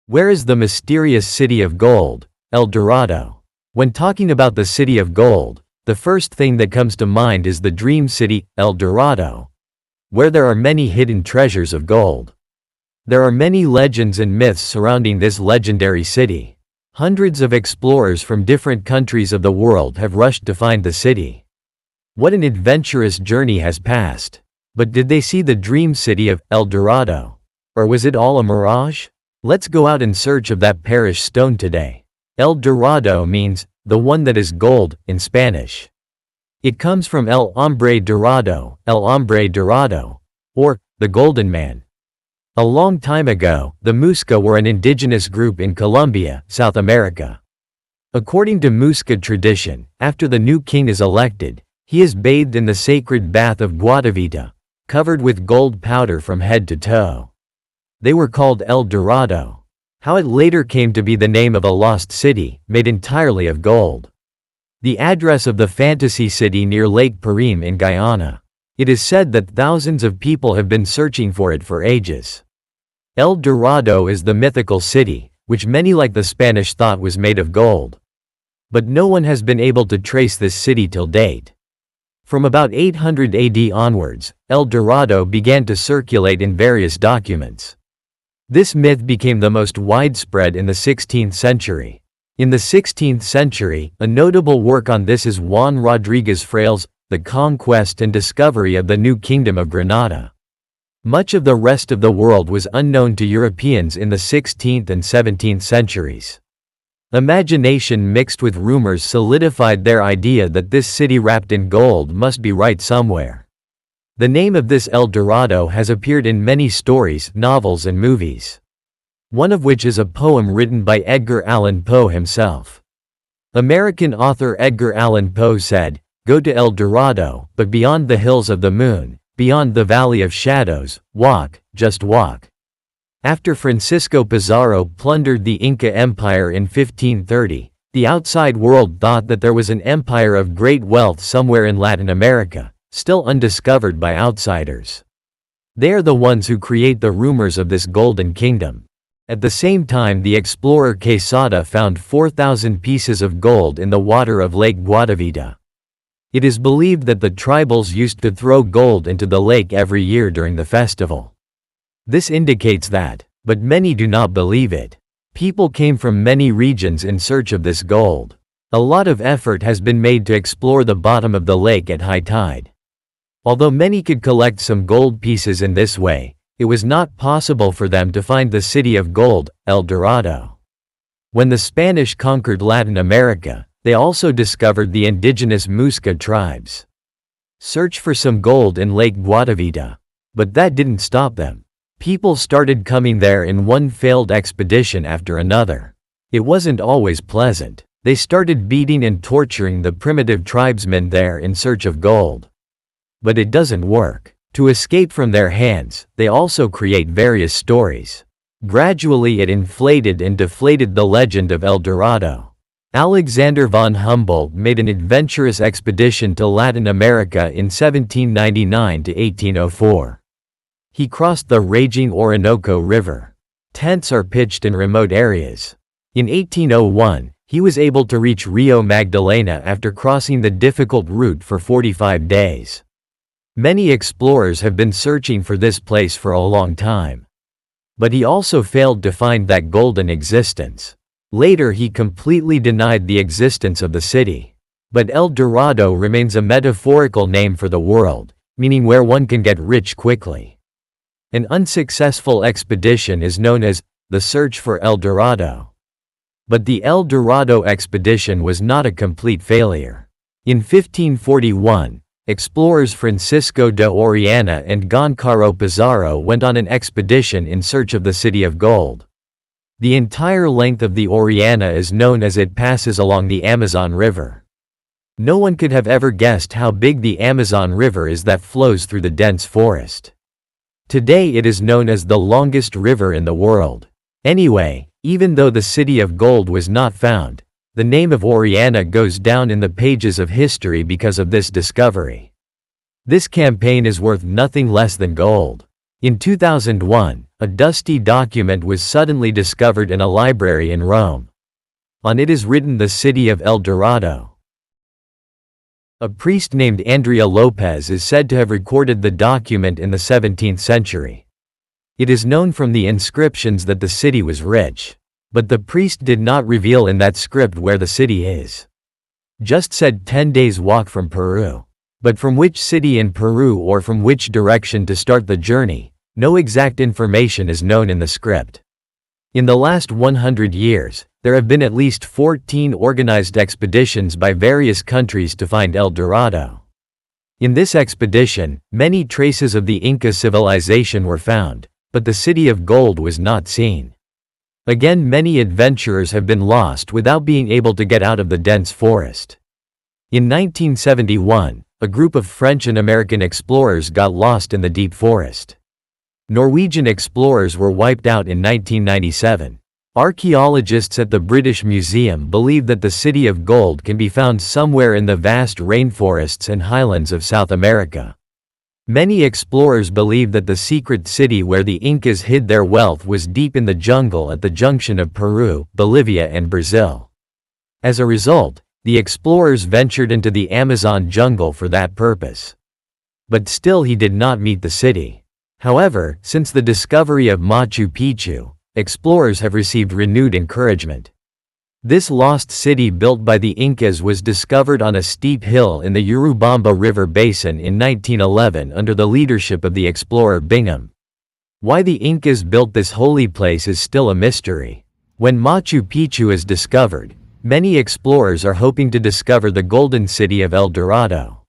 Where is the mysterious city of gold, El Dorado? When talking about the city of gold, the first thing that comes to mind is the dream city, El Dorado, where there are many hidden treasures of gold. There are many legends and myths surrounding this legendary city. Hundreds of explorers from different countries of the world have rushed to find the city. What an adventurous journey has passed. But did they see the dream city of El Dorado? Or was it all a mirage? Let's go out in search of that perished stone today. El Dorado means, the one that is gold, in Spanish. It comes from El Hombre Dorado, or, the Golden Man. A long time ago, the Muisca were an indigenous group in Colombia, South America. According to Muisca tradition, after the new king is elected, he is bathed in the sacred bath of Guatavita, covered with gold powder from head to toe. They were called El Dorado. How it later came to be the name of a lost city, made entirely of gold. The address of the fantasy city near Lake Parim in Guyana. It is said that thousands of people have been searching for it for ages. El Dorado is the mythical city, which many like the Spanish thought was made of gold. But no one has been able to trace this city till date. From about 800 AD onwards, El Dorado began to circulate in various documents. This myth became the most widespread in the 16th century. In the 16th century, a notable work on this is Juan Rodriguez Fraile's The Conquest and Discovery of the New Kingdom of Granada. Much of the rest of the world was unknown to Europeans in the 16th and 17th centuries. Imagination mixed with rumors solidified their idea that this city wrapped in gold must be right somewhere. The name of this El Dorado has appeared in many stories, novels and movies. One of which is a poem written by Edgar Allan Poe himself. American author Edgar Allan Poe said, "Go to El Dorado, but beyond the hills of the moon, beyond the valley of shadows, walk, just walk." After Francisco Pizarro plundered the Inca Empire in 1530, the outside world thought that there was an empire of great wealth somewhere in Latin America, still undiscovered by outsiders. They are the ones who create the rumors of this golden kingdom. At the same time, the explorer Quesada found 4,000 pieces of gold in the water of Lake Guatavita. It is believed that the tribals used to throw gold into the lake every year during the festival. This indicates that, but many do not believe it. People came from many regions in search of this gold. A lot of effort has been made to explore the bottom of the lake at high tide. Although many could collect some gold pieces in this way, it was not possible for them to find the city of gold, El Dorado. When the Spanish conquered Latin America, they also discovered the indigenous Muisca tribes. Search for some gold in Lake Guatavita. But that didn't stop them. People started coming there in one failed expedition after another. It wasn't always pleasant. They started beating and torturing the primitive tribesmen there in search of gold. But it doesn't work. To escape from their hands, they also create various stories. Gradually it inflated and deflated the legend of El Dorado. Alexander von Humboldt made an adventurous expedition to Latin America in 1799 to 1804. He crossed the raging Orinoco River. Tents are pitched in remote areas. In 1801, he was able to reach Rio Magdalena after crossing the difficult route for 45 days. Many explorers have been searching for this place for a long time. But he also failed to find that golden existence. Later he completely denied the existence of the city. But El Dorado remains a metaphorical name for the world, meaning where one can get rich quickly. An unsuccessful expedition is known as the search for El Dorado. But the El Dorado expedition was not a complete failure. In 1541, explorers Francisco de Orellana and Goncalo Pizarro went on an expedition in search of the city of gold. The entire length of the Orellana is known as it passes along the Amazon River. No one could have ever guessed how big the Amazon River is that flows through the dense forest. Today it is known as the longest river in the world. Anyway, even though the city of gold was not found, the name of Orellana goes down in the pages of history because of this discovery. This campaign is worth nothing less than gold. In 2001, a dusty document was suddenly discovered in a library in Rome. On it is written the city of El Dorado. A priest named Andrea Lopez is said to have recorded the document in the 17th century. It is known from the inscriptions that the city was rich. But the priest did not reveal in that script where the city is. Just said 10 days walk from Peru. But from which city in Peru or from which direction to start the journey, no exact information is known in the script. In the last 100 years, there have been at least 14 organized expeditions by various countries to find El Dorado. In this expedition, many traces of the Inca civilization were found, but the city of gold was not seen. Again, many adventurers have been lost without being able to get out of the dense forest. In 1971, a group of French and American explorers got lost in the deep forest. Norwegian explorers were wiped out in 1997. Archaeologists at the British Museum believe that the City of Gold can be found somewhere in the vast rainforests and highlands of South America. Many explorers believe that the secret city where the Incas hid their wealth was deep in the jungle at the junction of Peru, Bolivia and Brazil. As a result, the explorers ventured into the Amazon jungle for that purpose. But still he did not meet the city. However, since the discovery of Machu Picchu, explorers have received renewed encouragement. This lost city built by the Incas was discovered on a steep hill in the Urubamba River Basin in 1911 under the leadership of the explorer Bingham. Why the Incas built this holy place is still a mystery. When Machu Picchu is discovered, many explorers are hoping to discover the golden city of El Dorado.